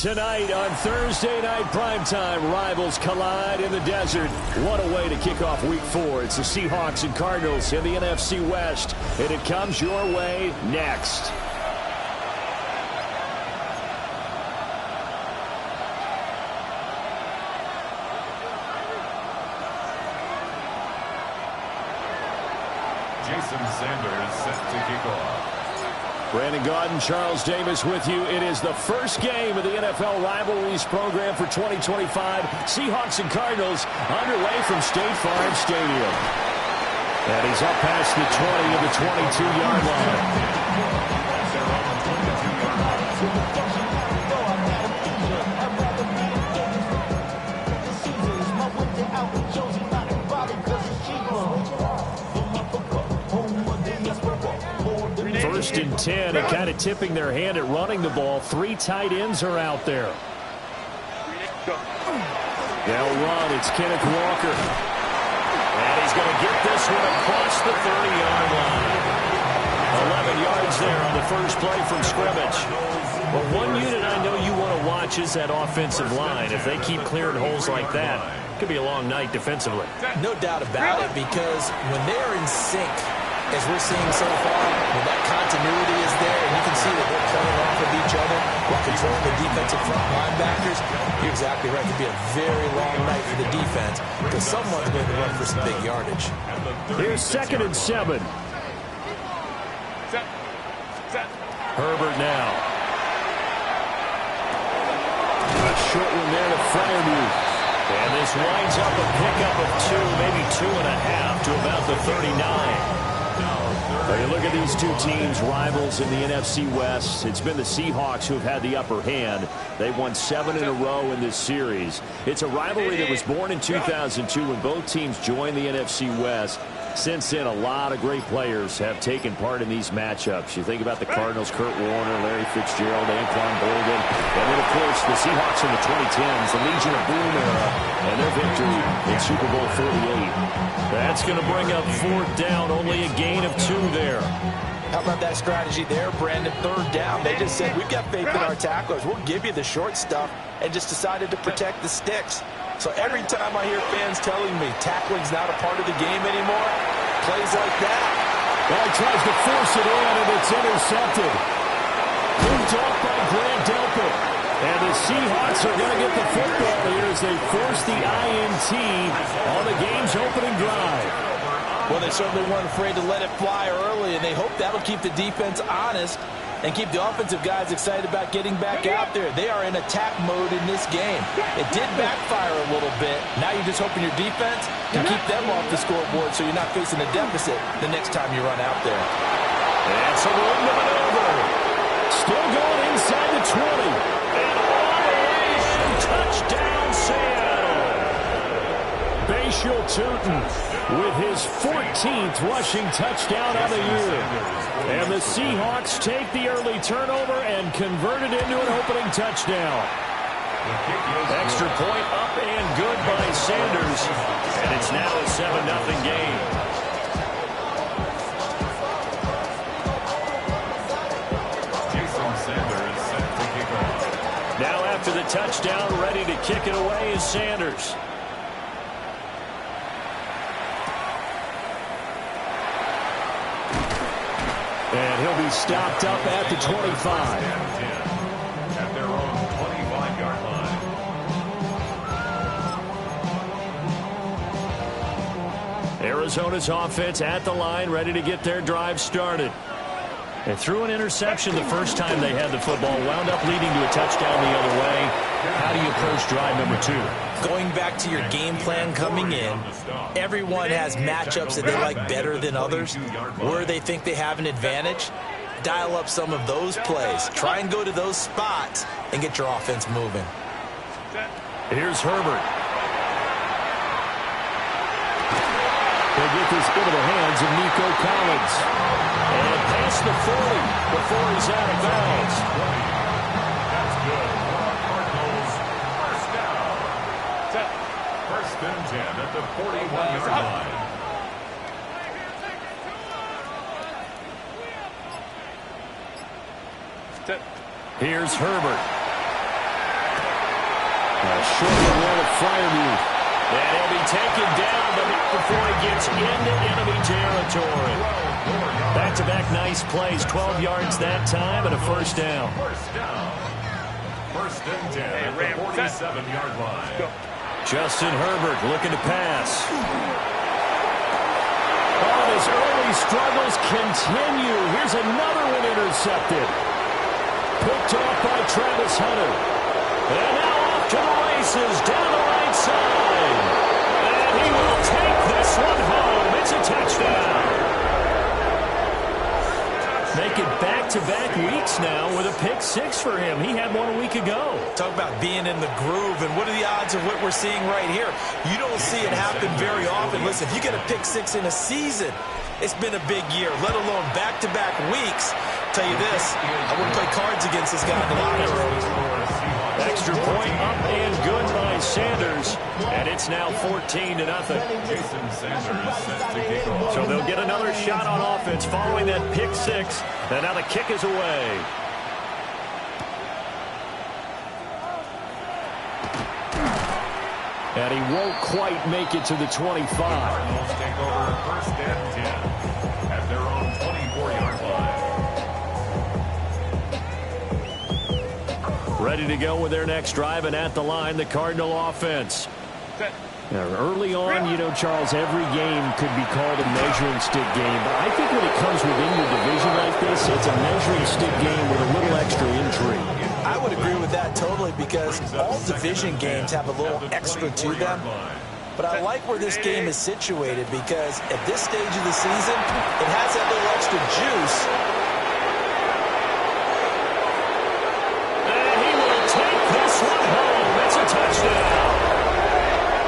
Tonight on Thursday Night Primetime, rivals collide in the desert. What a way to kick off Week 4. It's the Seahawks and Cardinals in the NFC West, and it comes your way next. Jason Sanders set to kick off. Brandon Gaudin, Charles Davis with you. It is the first game of the NFL Rivalries program for 2025. Seahawks and Cardinals underway from State Farm Stadium. And he's up past the 20 of the 22-yard line. First and 10, and kind of tipping their hand at running the ball. 3 tight ends are out there. They'll run. It's Kenneth Walker. And he's going to get this one across the 30-yard line. 11 yards there on the first play from scrimmage. Well, one unit I know you want to watch is that offensive line. If they keep clearing holes like that, it could be a long night defensively. No doubt about it, because when they're in sync, as we're seeing so far, when that continuity is there, and you can see that they're playing off of each other while controlling the defensive front linebackers, you're exactly right. It could be a very long night for the defense because someone's going to run for some big yardage. Here's 2nd and 7. Herbert now. A short one there to Freiermuth. And this winds up a pickup of 2, maybe 2.5 to about the 39. Well, you look at these two teams, rivals in the NFC West. It's been the Seahawks who have had the upper hand. They've won 7 in a row in this series. It's a rivalry that was born in 2002 when both teams joined the NFC West. Since then, a lot of great players have taken part in these matchups. You think about the Cardinals, Kurt Warner, Larry Fitzgerald, Anquan Boldin, and then, of course, the Seahawks in the 2010s, the Legion of Boom era, and their victory in Super Bowl 48. That's going to bring up 4th down, only a gain of 2 there. How about that strategy there, Brandon? 3rd down. They just said, we've got faith in our tacklers. We'll give you the short stuff, and just decided to protect the sticks. So every time I hear fans telling me tackling's not a part of the game anymore, plays like that. Well, he tries to force it in, and it's intercepted. Moved off by Grant Delpit. And the Seahawks are going to get the football here as they force the INT on the game's opening drive. Well, they certainly weren't afraid to let it fly early, and they hope that'll keep the defense honest and keep the offensive guys excited about getting back out there. They are in attack mode in this game. It did backfire a little bit. Now you're just hoping your defense can keep them off the scoreboard so you're not facing a deficit the next time you run out there. And so room to maneuver. Still going inside the 20. And all the way in. Touchdown, Seattle. Bashal Tutin with his 14th rushing touchdown of the year. And the Seahawks take the early turnover and convert it into an opening touchdown. Extra point up and good by Sanders. And it's now a 7-0 game. Now after the touchdown, ready to kick it away is Sanders. And he'll be stopped up at the 25. At their own 25-yard line. Arizona's offense at the line, ready to get their drive started. They threw an interception the first time they had the football, wound up leading to a touchdown the other way. How do you approach drive number 2? Going back to your game plan coming in, everyone has matchups that they like better than others. Where they think they have an advantage, dial up some of those plays. Try and go to those spots and get your offense moving. Here's Herbert. He'll get this into the hands of Nico Collins. And past the 40 before he's out of bounds. That's good. Cardinals, first down. First and 10 at the 41-yard line. Here's Herbert. short one there to Fryermuth. And he'll be taken down, but not before he gets into enemy territory. Back-to-back nice plays, 12 yards that time, and a first down. First and 10 at the 47-yard line. Justin Herbert looking to pass. Oh, his early struggles continue. Here's another one intercepted. Picked off by Travis Hunter. And now off to the races down the right side. And he will take this one home. It's a touchdown. Make it back-to-back weeks now with a pick six for him. He had one a week ago. Talk about being in the groove, and what are the odds of what we're seeing right here? You don't see it happen very often. Listen, if you get a pick six in a season, it's been a big year, let alone back-to-back weeks. Tell you this, I wouldn't play cards against this guy in the locker room. Extra point up and good by Sanders. And it's now 14-0. Jason Sanders set to kick off. So they'll get another shot on offense following that pick six. And now the kick is away. And he won't quite make it to the 25. Cardinals take over first and 10 at their own 24-yard line. Ready to go with their next drive, and at the line, the Cardinal offense. Now, early on, you know, Charles, every game could be called a measuring stick game. But I think when it comes within your division like this, it's a measuring stick game with a little extra intrigue. I would agree with that totally, because all division games have a little extra to them. But I like where this game is situated, because at this stage of the season, it has that little extra juice. And he will take this one home. It's a touchdown.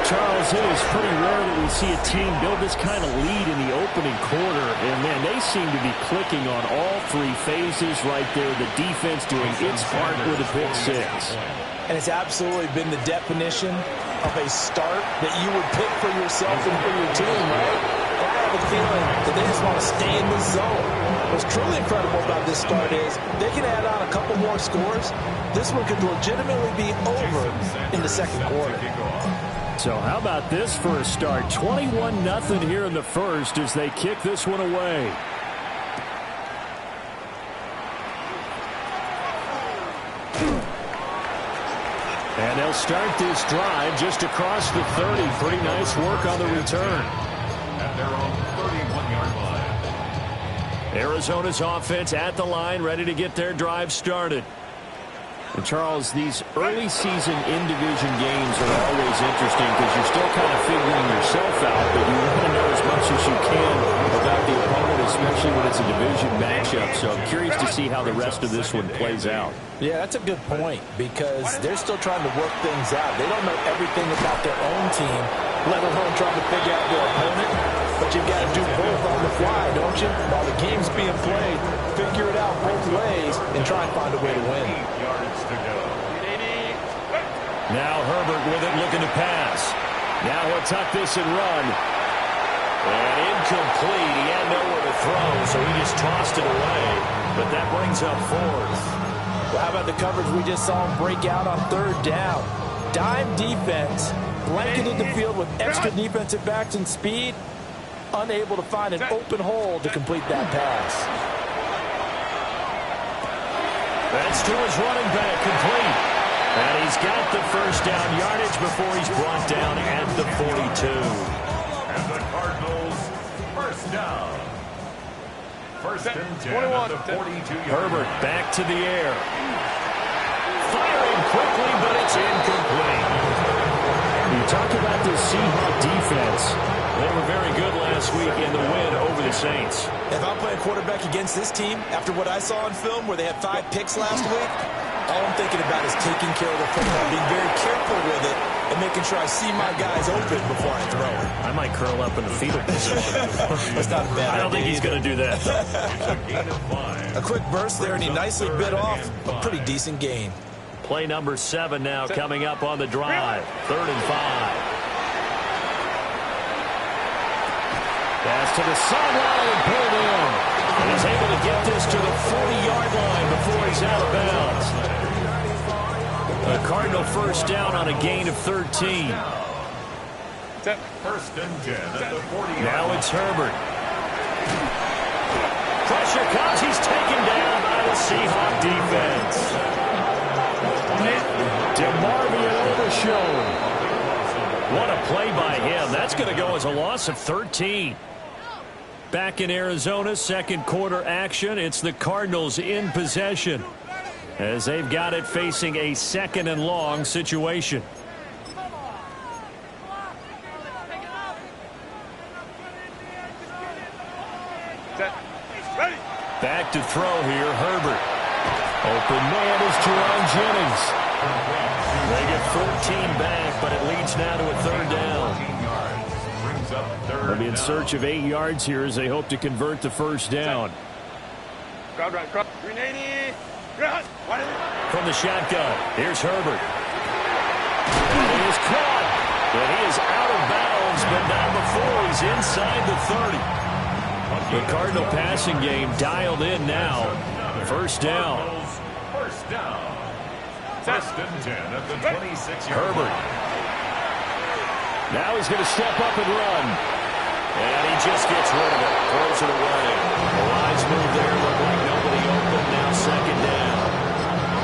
Charles, it is pretty rare that we see a team build this kind of lead in the opening quarter. And, man, they seem to be clicking on all three phases right there. The defense doing its part with a pick six. And it's absolutely been the definition of a start that you would pick for yourself and for your team, right? And I have a feeling that they just want to stay in this zone. What's truly incredible about this start is they can add on a couple more scores. This one could legitimately be over in the second quarter. So how about this for a start? 21-0 here in the first as they kick this one away. And they'll start this drive just across the 30. Pretty nice work on the return. At their own 31-yard line. Arizona's offense at the line, ready to get their drive started. And Charles, these early season in-division games are always interesting because you're still kind of figuring yourself out, but you want to know as much as you can about the opponent, especially when it's a division matchup. So I'm curious to see how the rest of this one plays out. Yeah, that's a good point, because they're still trying to work things out. They don't know everything about their own team, let alone trying to figure out their opponent. But you've got to do both on the fly, don't you? While the game's being played, figure it out both ways and try and find a way to win. Now Herbert with it, looking to pass. Now he'll tuck this and run. And incomplete. He had nowhere to throw, so he just tossed it away. But that brings up fourth. Well, how about the coverage we just saw him break out on third down? Dime defense, blanketed the field with extra defensive backs and speed, unable to find an open hole to complete that pass. That's to his running back, complete. And he's got the first down yardage before he's brought down at the 42. And the Cardinals, first down. First and 10 at the 42-yard Herbert line. back to the air. Firing quickly, but it's incomplete. You talk about this Seahawks defense. They were very good last week in the win over the Saints. If I'm playing quarterback against this team, after what I saw on film where they had 5 picks last week, all I'm thinking about is taking care of the football, being very careful with it, and making sure I see my guys open before I throw it. I might curl up in the fetal position. That's not a bad idea. I don't think he's going to do that. It's a gain of 5. A quick burst there, and he nicely bit off a pretty decent gain. Play number 7 now coming up on the drive. 3rd and 5. Pass to the sideline and pulled in. And he's able to get this to the 40-yard line before he's out of bounds. A Cardinal first down on a gain of 13. First and 10 at the 40. Now it's Herbert. Pressure comes. He's taken down by the Seahawk defense. DeMarvion overshown. What a play by him. That's going to go as a loss of 13. Back in Arizona, second quarter action. It's the Cardinals in possession as they've got it facing a second and long situation. Back to throw here, Herbert. Open man is Jerome Jennings. They get 14 back, but it leads now to a third down. They'll be in search of 8 yards here as they hope to convert the first down. Crowd right, crowd. 380. From the shotgun, here's Herbert. And he is caught. But he is out of bounds, but not before he's inside the 30. The Cardinal passing game dialed in now. First down. First down. First and 10 at the 26-yard Herbert. line. Now he's going to step up and run. And he just gets rid of it. Throws it away. A wise move there. Looked like nobody open. Now second down.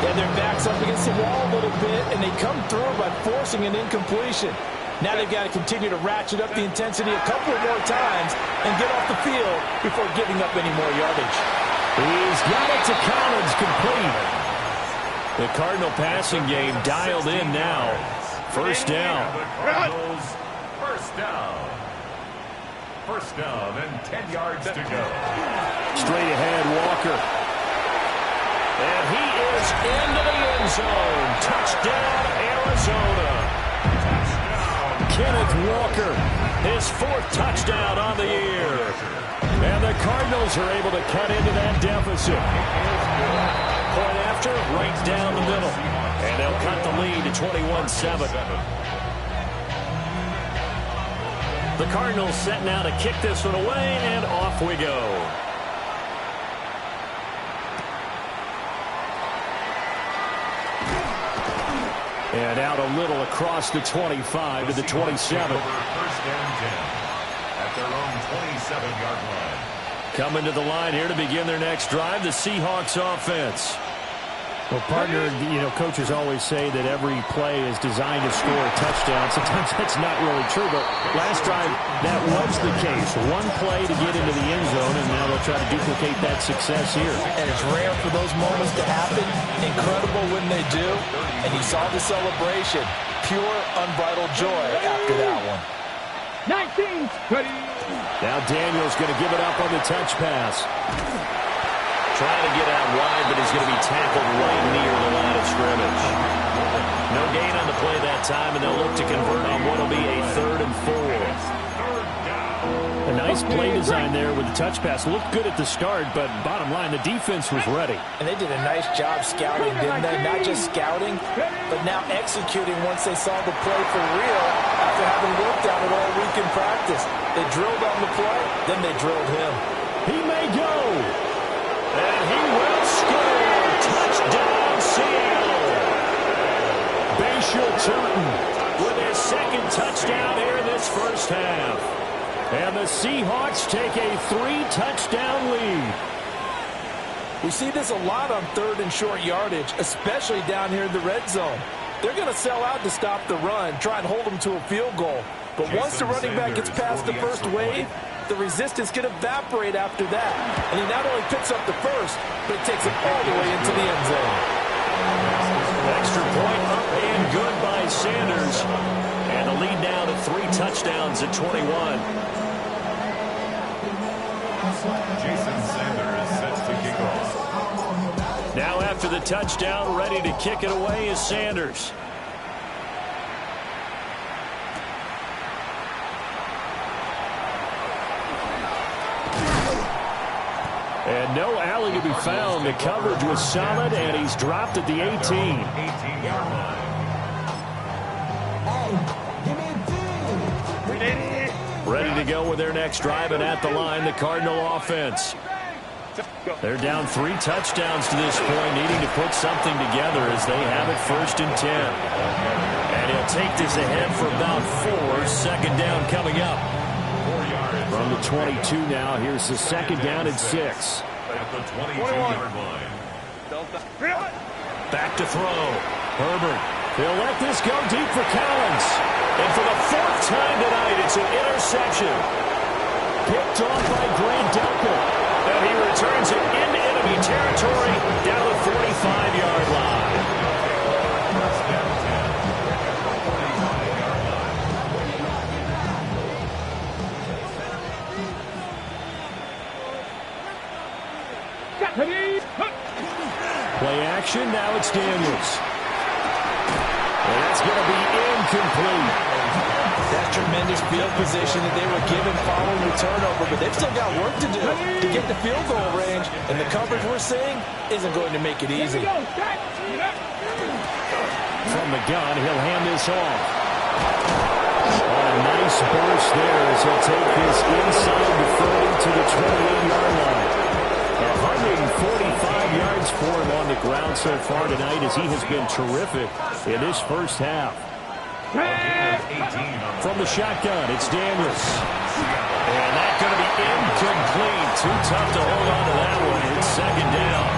And their backs up against the wall a little bit, and they come through by forcing an incompletion. Now they've got to continue to ratchet up the intensity a couple of more times and get off the field before giving up any more yardage. He's got it to Collins, complete. The Cardinal passing game dialed in now. First down. The Cardinals, first down. First down and 10 yards to go. Straight ahead, Walker. And he is into the end zone. Touchdown, Arizona. Kenneth Walker, his 4th touchdown on the year. And the Cardinals are able to cut into that deficit. Point after, right down the middle. And they'll cut the lead to 21-7. The Cardinals set now to kick this one away, and off we go. And out a little across the 25 to the 27. First and 10 at their own 27-yard line. Coming to the line here to begin their next drive, the Seahawks offense. Well, partner, coaches always say that every play is designed to score a touchdown. Sometimes that's not really true, but last drive, that was the case. One play to get into the end zone, and now they'll try to duplicate that success here. And it's rare for those moments to happen. Incredible when they do. And you saw the celebration. Pure, unbridled joy after that one. 19, 20. Now Daniel's going to give it up on the touch pass. Trying to get out wide, but he's going to be tackled right near the line of scrimmage. No gain on the play that time, and they'll look to convert on what will be a 3rd and 4. A nice play design there with the touch pass. Looked good at the start, but bottom line, the defense was ready. And they did a nice job scouting, didn't they? Not just scouting, but now executing once they saw the play for real after having worked on it all week in practice. They drilled on the play, then they drilled him. He may go. And he will score. Touchdown, Seattle. Bashal Turton with his 2nd touchdown here in this first half. And the Seahawks take a 3-touchdown lead. We see this a lot on 3rd and short yardage, especially down here in the red zone. They're going to sell out to stop the run, try and hold them to a field goal. But once the running back gets past the first wave, the resistance can evaporate after that. And he not only picks up the first, but takes it all the way into the end zone. Extra point up and good by Sanders. And the lead now to 3 touchdowns at 21. Jason Sanders set to kick off. Now after the touchdown, ready to kick it away is Sanders. And no alley to be found. The coverage was solid, and he's dropped at the 18. 18-yard line. Ready to go with their next drive, and at the line, the Cardinal offense. They're down 3 touchdowns to this point, needing to put something together as they have it 1st and 10. And he'll take this ahead for about 4. Second down coming up. From the 22 now, here's the 2nd down and 6. At the 22-yard line. Back to throw. Herbert. They'll let this go deep for Collins. And for the 4th time tonight, it's an interception. Picked off by Grant Delpit. And he returns it into enemy territory down the 45-yard line. Play action, now it's Daniels. And that's going to be incomplete. That tremendous field position that they were given following the turnover, but they've still got work to do to get the field goal range, and the coverage we're seeing isn't going to make it easy. From the gun, he'll hand this off. A nice burst there as he'll take this inside the 30 to the 28-yard line. 145 yards for him on the ground so far tonight as he has been terrific in this first half. From the shotgun, it's Daniels. And that's going to be incomplete. Too tough to hold on to that one. It's 2nd down.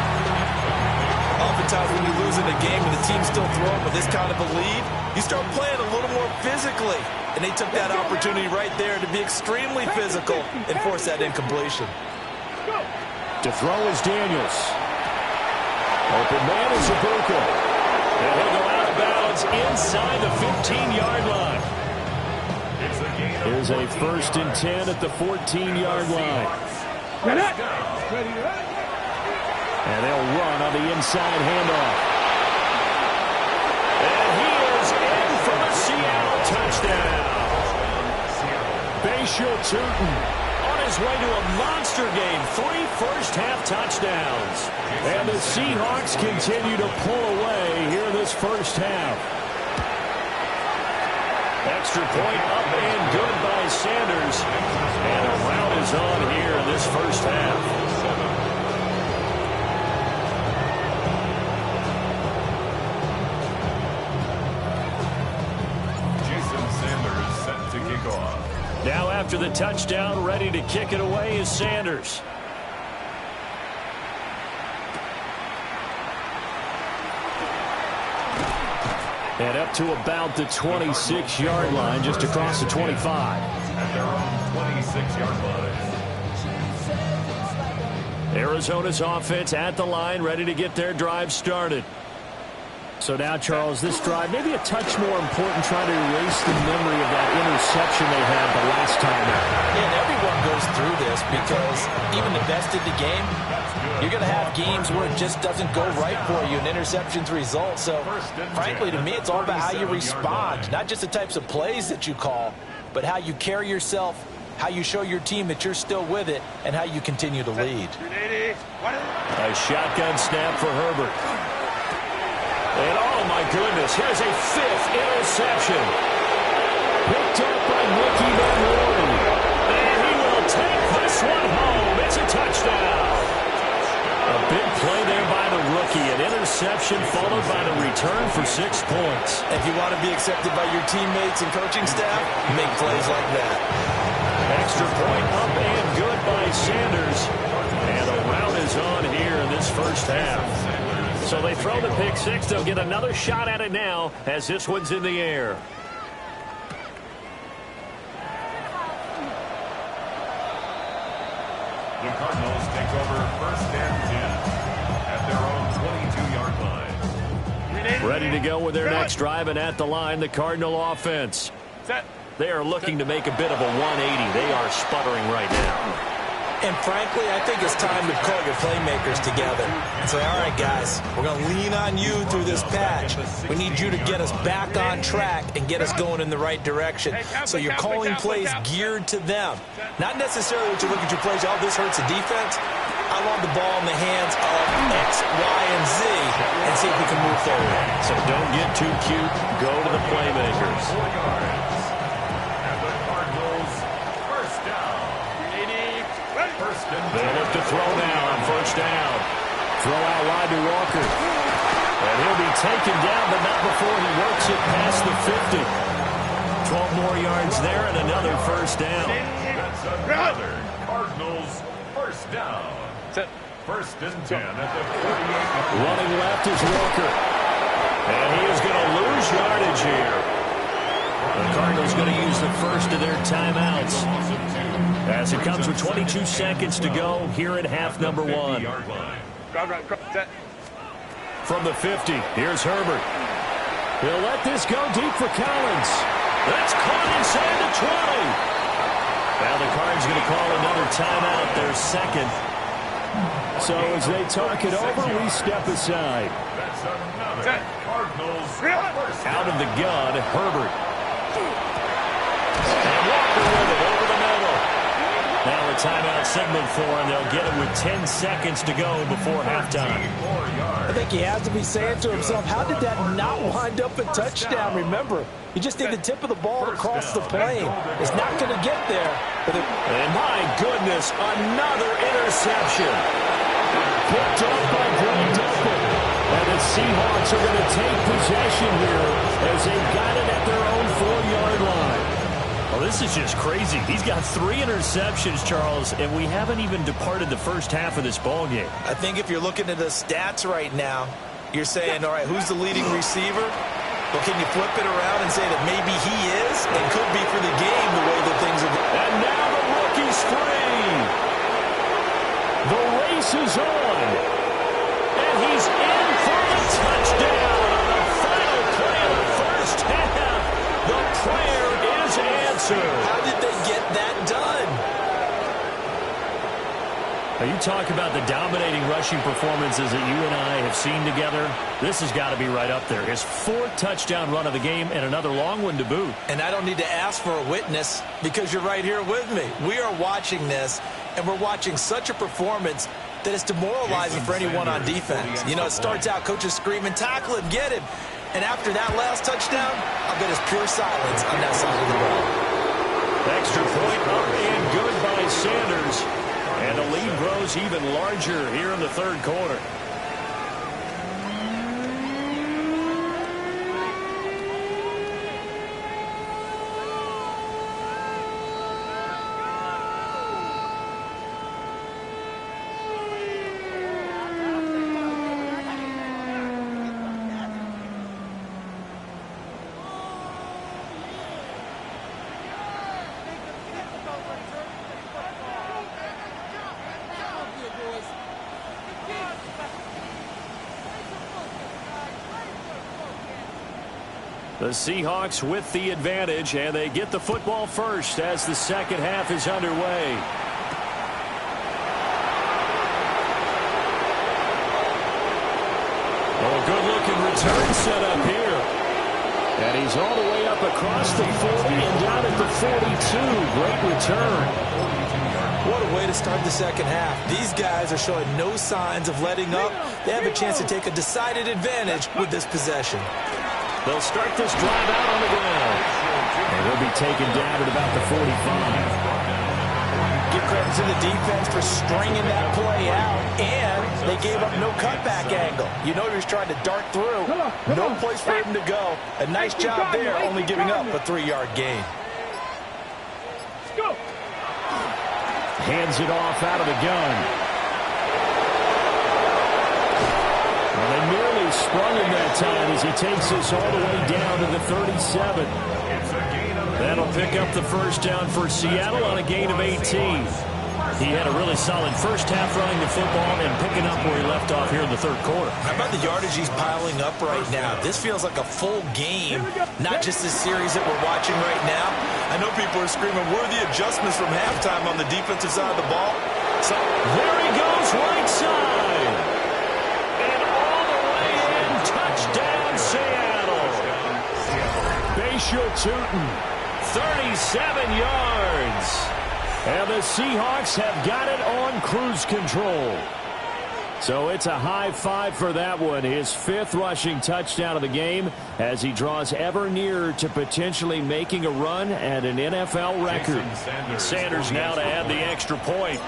Oftentimes when you lose in a game and the team's still throwing with this kind of a lead, you start playing a little more physically. And they took that opportunity right there to be extremely physical and force that incompletion. To throw is Daniels. Open man is Ibuka. And he'll go out of bounds inside the 15-yard line. Here's a 1st and 10 at the 14-yard line. And they'll run on the inside handoff. And he is in for the Seattle touchdown. Bashal Tutin on his way to a monster game. 3 first-half touchdowns. And the Seahawks continue to pull away here this first half. Extra point up and good by Sanders. And a rout is on here in this first half. Now after the touchdown, ready to kick it away is Sanders. And up to about the 26-yard line, just across the 25. At their own 26-yard line. Arizona's offense at the line, ready to get their drive started. So now, Charles, this drive, maybe a touch more important, trying to erase the memory of that interception they had the last time out. Yeah, and everyone goes through this because even the best of the game, you're going to have games where it just doesn't go right for you, and interceptions result. So, frankly, to me, it's all about how you respond, not just the types of plays that you call, but how you carry yourself, how you show your team that you're still with it, and how you continue to lead. A shotgun snap for Herbert. And oh my goodness, here's a 5th interception. Picked up by Ricky Van. And he will take this one home. It's a touchdown. A big play there by the rookie. An interception followed by the return for 6 points. If you want to be accepted by your teammates and coaching staff, make plays like that. Extra point up and good by Sanders. And a rout is on here in this first half. So they throw the pick 6. They'll get another shot at it now as this one's in the air. The Cardinals take over 1st and 10 at their own 22-yard line. Ready to go with their next drive, and at the line, the Cardinal offense. They are looking to make a bit of a 180. They are sputtering right now. And frankly, I think it's time to call your playmakers together and say, all right, guys, we're going to lean on you through this patch. We need you to get us back on track and get us going in the right direction. So you're calling plays geared to them. Not necessarily that you look at your plays, oh, this hurts the defense. I want the ball in the hands of X, Y, and Z and see if we can move forward. So don't get too cute. Go to the playmakers. And the Cardinals, 1st down. They look to throw now on first down. Throw out wide to Walker. And he'll be taken down, but not before he works it past the 50. 12 more yards there and another first down. That's another Cardinals first down. First and 10 at the 48. Running left is Walker. And he is going to lose yardage here. The Cardinals going to use the first of their timeouts as it comes with 22 seconds to go here at half number 1. From the 50, here's Herbert. He'll let this go deep for Collins. That's caught inside the 20. Now the Cards going to call another timeout, their second. So as they talk it over, we step aside. That's another Cardinals Out of the gun, Herbert. And Walker with it over the middle. Now a timeout signaled for him. They'll get it with 10 seconds to go before halftime. I think he has to be saying to himself, how did that not wind up a touchdown? Remember, you just need the tip of the ball across the plane. It's not going to get there. And my goodness, another interception. Picked up by Greg Duffin. And the Seahawks are going to take possession here as they've got it at their own 4-yard line. Well, this is just crazy. He's got 3 interceptions, Charles, and we haven't even departed the first half of this ball game. I think if you're looking at the stats right now, you're saying, all right, who's the leading receiver? Well, can you flip it around and say that maybe he is and could be for the game the way that things are going? And now the rookie's free. The race is on. And he's in for the touchdown on the final play of the first half. The prayer is answered. How did they get that done? Now, you talk about the dominating rushing performances that you and I have seen together. This has got to be right up there. His 4th touchdown run of the game and another long one to boot. And I don't need to ask for a witness because you're right here with me. We are watching this, and we're watching such a performance that it's demoralizing for anyone on defense. You know, it starts out coaches screaming, tackle him, get him. And after that last touchdown, I'll bet it's pure silence on that side of the ball. Extra point up and good by Sanders. And the lead grows even larger here in the third quarter. The Seahawks with the advantage, and they get the football first as the second half is underway. Oh, good-looking return set up here. And he's all the way up across the 40 and down at the 42. Great return. What a way to start the second half. These guys are showing no signs of letting up. They have a chance to take a decided advantage with this possession. They'll start this drive out on the ground. And he'll be taken down at about the 45. Give credit to the defense for stringing that play out, and they gave up no cutback angle. You know he was trying to dart through. No place for him to go. A nice job there, only giving up a 3-yard gain. Hands it off out of the gun. Well, they nearly sprung him that time as he takes this all the way down to the 37. That'll pick up the first down for Seattle on a gain of 18. He had a really solid first half running the football and picking up where he left off here in the third quarter. How about the yardage he's piling up right now? This feels like a full game, not just this series that we're watching right now. I know people are screaming worthy adjustments from halftime on the defensive side of the ball. So there he goes, right side. And all the way in, touchdown Seattle. Bashir Tootin, 37 yards. And the Seahawks have got it on cruise control. So it's a high five for that one. His 5th rushing touchdown of the game as he draws ever nearer to potentially making a run at an NFL record. Sanders now to add the extra point.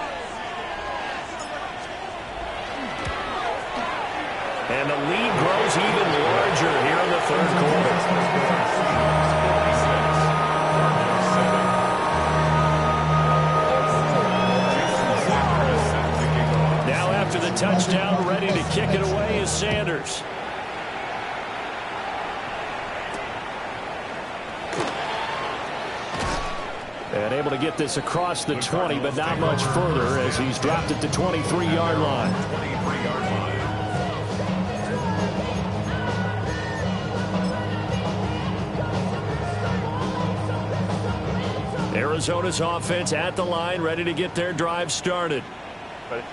And the lead grows even larger here in the third quarter. Now after the touchdown, ready to kick it away is Sanders. And able to get this across the 20, but not much further as he's dropped it to 23-yard line. Arizona's offense at the line, ready to get their drive started.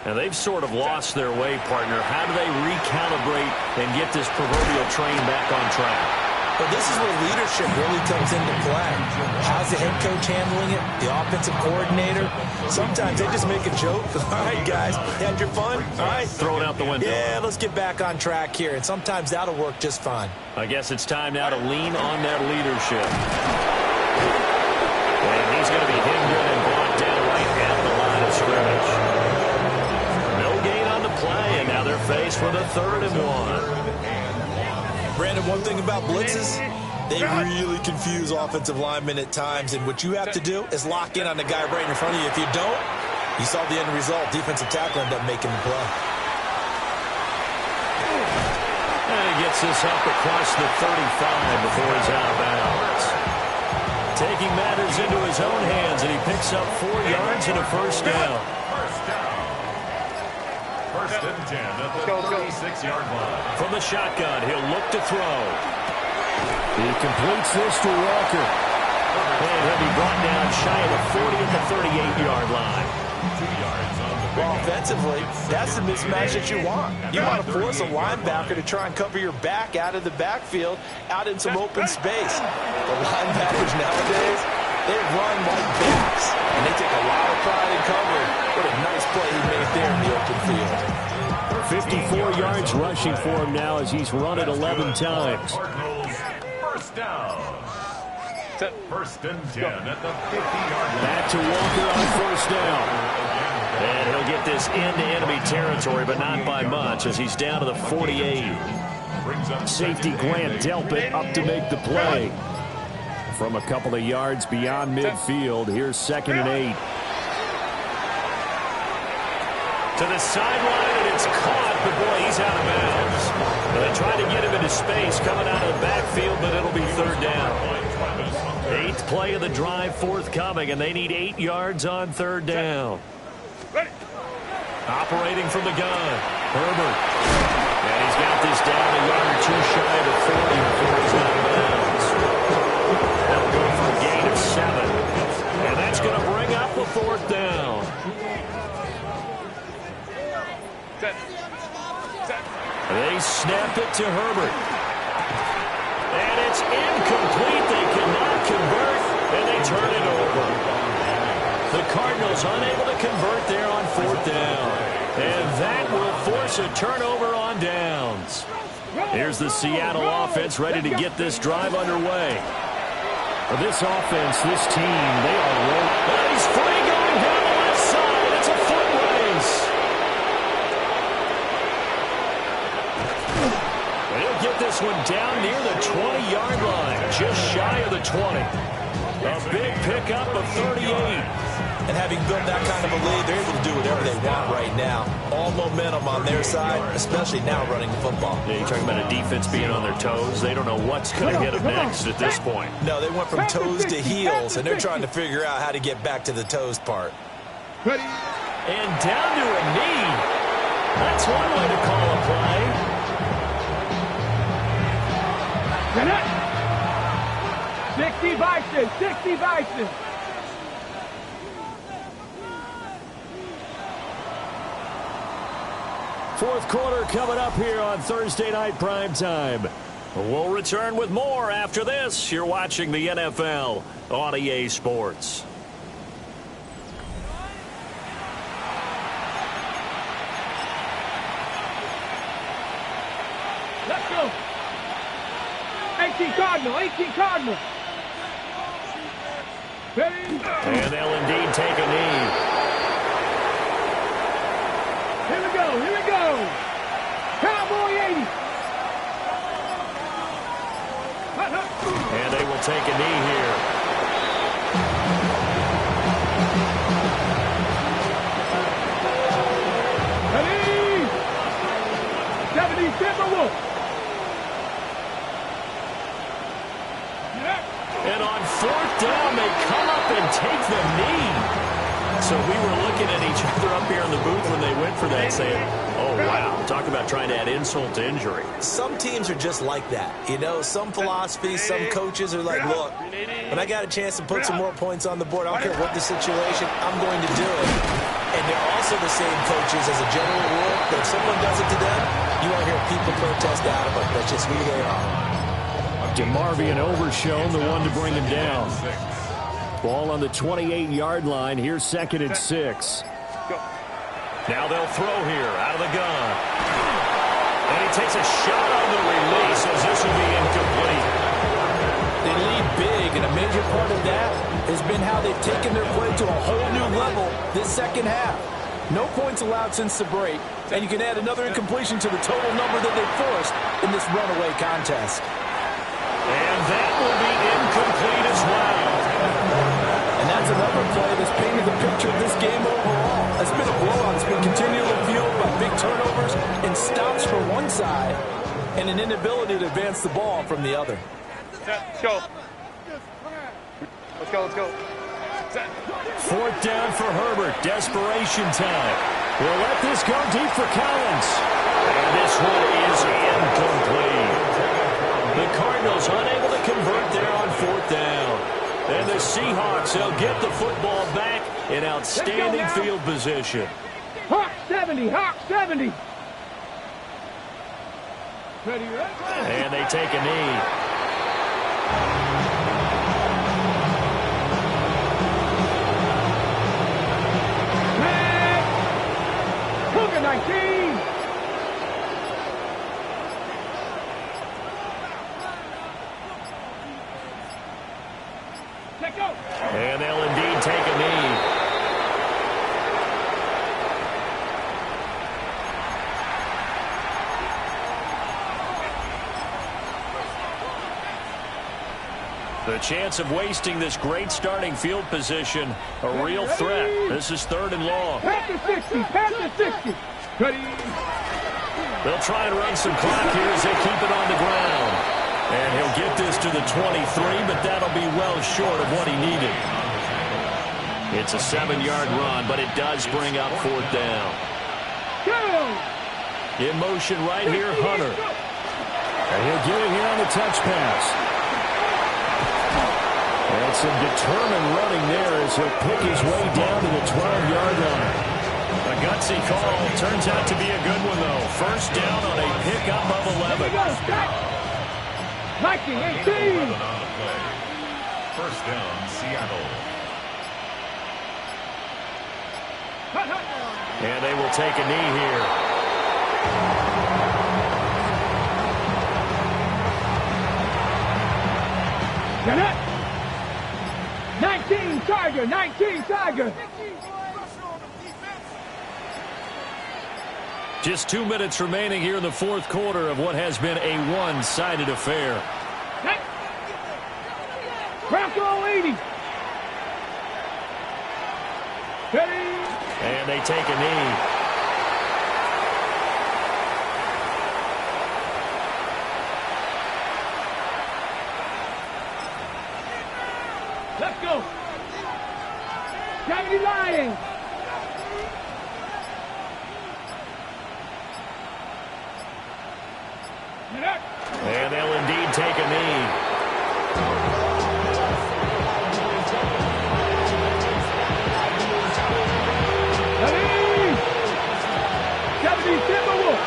And they've sort of lost their way, partner. How do they recalibrate and get this proverbial train back on track? Well, this is where leadership really comes into play. How's the head coach handling it? The offensive coordinator? Sometimes they just make a joke. All right, guys, had your fun? All right. Throw it out the window. Yeah, let's get back on track here. And sometimes that'll work just fine. I guess it's time now to lean on that leadership. And he's going to be hindered and brought down right at the line of scrimmage. No gain on the play, and now they're faced with a 3rd and 1. Brandon, one thing about blitzes, they really confuse offensive linemen at times, and what you have to do is lock in on the guy right in front of you. If you don't, you saw the end result. Defensive tackle ended up making the play. And he gets this up across the 35 before he's out of bounds. Taking matters into his own hands, and he picks up 4 yards and a first down. First and 10 at the 36-yard line. From the shotgun, he'll look to throw. He completes this to Walker. And he'll be brought down shy of the 40 at the 38-yard line. 2 yards on the Well, offensively, that's the mismatch that you want. You want to force a linebacker to try and cover your back out of the backfield, out in some open space. The linebackers nowadays, they run like backs, and they take a lot of pride in covering. What a nice play he made there in the open field. 54 yards rushing for him now as he's run it 11 times. Cardinals, first down. First and 10 at the 50-yard line. Back to Walker on first down. And he'll get this into enemy territory, but not by much as he's down to the 48. Safety Grant Delpit up to make the play. From a couple of yards beyond midfield, here's 2nd and 8. To the sideline, and it's caught, but boy, he's out of bounds. They tried to get him into space coming out of the backfield, but it'll be 3rd down. 8th play of the drive forthcoming, and they need 8 yards on 3rd down. Operating from the gun, Herbert. And he's got this down a yard or 2 shy of the 40 before he's out of bounds. That'll go for a gain of 7. And that's going to bring up the 4th down. They snap it to Herbert. And it's incomplete. They cannot convert, and they turn it over. The Cardinals unable to convert there on 4th down. And that will force a turnover on downs. Here's the Seattle offense ready to get this drive underway. Well, this offense, this team, they are rolling. And he's free going down the left side. It's a foot race. He'll get this one down near the 20-yard line, just shy of the 20. A big pickup of 38. And having built that kind of a lead, they're able to do whatever they want right now. All momentum on their side, especially now running the football. Yeah, you're talking about a defense being on their toes. They don't know what's going to hit them next at this point. No, they went from toes to heels, and they're trying to figure out how to get back to the toes part. And down to a knee. That's one way to call a play. 60 Bison, 60 Bison. Fourth quarter coming up here on Thursday Night Primetime. We'll return with more after this. You're watching the NFL on EA Sports. Let's go. 18 Cardinal, 18 Cardinal. Ready? And they'll indeed take a knee. Here we go, here we go. Cowboy 80. take a knee here. Ready? 70 Timberwolves. And on fourth down, they come up and take the knee. So we were looking at each other up here in the booth when they went for that, saying, oh, wow, talk about trying to add insult to injury. Some teams are just like that. You know, some philosophies, some coaches are like, look, when I got a chance to put some more points on the board, I don't care what the situation, I'm going to do it. And they're also the same coaches as a general rule that if someone does it to them, you won't hear people protest out of it. That's just who they are. DeMarvion Overshown, the one to bring him down. Ball on the 28-yard line. Here's 2nd and 6. Now they'll throw here out of the gun. And he takes a shot on the release as this will be incomplete. They lead big, and a major part of that has been how they've taken their play to a whole new level this second half. No points allowed since the break, and you can add another incompletion to the total number that they forced in this runaway contest. And that will be incomplete as well. And that's another play that's painted the picture of this game overall. It's been a blowout. It's been continually fueled by big turnovers and stops from one side and an inability to advance the ball from the other. Let's go. Let's go, let's go. Fourth down for Herbert. Desperation time. We'll let this go deep for Collins. And this one is incomplete. The Cardinals unable to convert there on fourth down. And the Seahawks, they'll get the football back in outstanding field position. Hawk 70, Hawk 70. Ready, ready? And they take a knee. Cougar 19. Let go. And they'll indeed take a knee. The chance of wasting this great starting field position, a real threat. This is 3rd and long. Pass to 60, pass to 60. Ready. They'll try and run some clock here as they keep it on the ground. And he'll get this to the 23, but that'll be well short of what he needed. It's a 7-yard run, but it does bring up 4th down. Go. In motion right here, Hunter. And he'll get it here on the touch pass. And some determined running there as he'll pick his way down to the 12-yard line. A gutsy call. Turns out to be a good one, though. First down on a pickup of 11. 19-18. First down, Seattle. And they will take a knee here. Get it. 19 Tiger, 19 Tiger. Just 2 minutes remaining here in the 4th quarter of what has been a one-sided affair. Bronco 80. Ready. And they take a knee. Let's go. 70 Lions. And they'll indeed take a knee. Ready. 70 Timberwolves.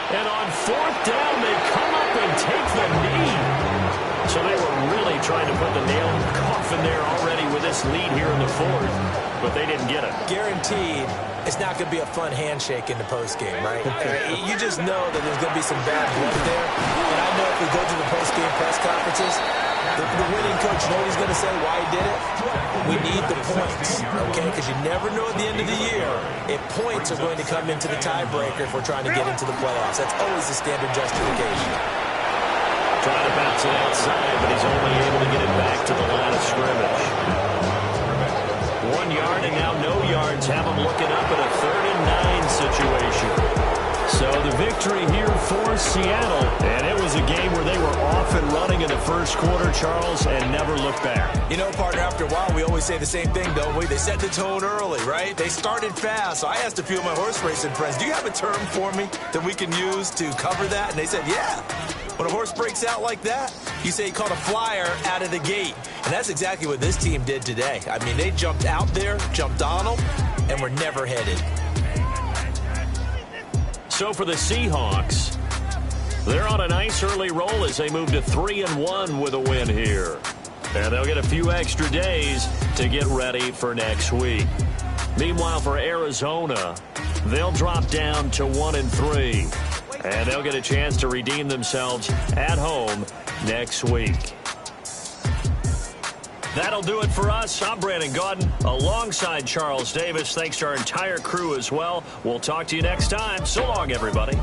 And on 4th down, they come up and take the knee. So they were really trying to put the nail in the coffin there already with this lead here in the 4th, but they didn't get it. Guaranteed, it's not going to be a fun handshake in the postgame, right? You just know that there's going to be some bad blood there. And I know if we go to the postgame press conferences, The winning coach, you know what he's going to say, why he did it? We need the points, okay? Because you never know at the end of the year if points are going to come into the tiebreaker if we're trying to get into the playoffs. That's always the standard justification. Trying to bounce it outside, but he's only able to get it back to the line of scrimmage. 1 yard and now no yards. Have him looking up at a 3rd-and-9 situation. So the victory here for Seattle. And it was a game where they were off and running in the first quarter, Charles, and never looked back. You know, partner, after a while, we always say the same thing, don't we? They set the tone early, right? They started fast. So I asked a few of my horse racing friends, do you have a term for me that we can use to cover that? And they said, yeah. When a horse breaks out like that, you say he caught a flyer out of the gate. And that's exactly what this team did today. I mean, they jumped out there, jumped on them, and were never headed. So for the Seahawks, they're on a nice early roll as they move to 3-1 with a win here. And they'll get a few extra days to get ready for next week. Meanwhile, for Arizona, they'll drop down to 1-3. And they'll get a chance to redeem themselves at home next week. That'll do it for us. I'm Brandon Gaudin alongside Charles Davis. Thanks to our entire crew as well. We'll talk to you next time. So long, everybody.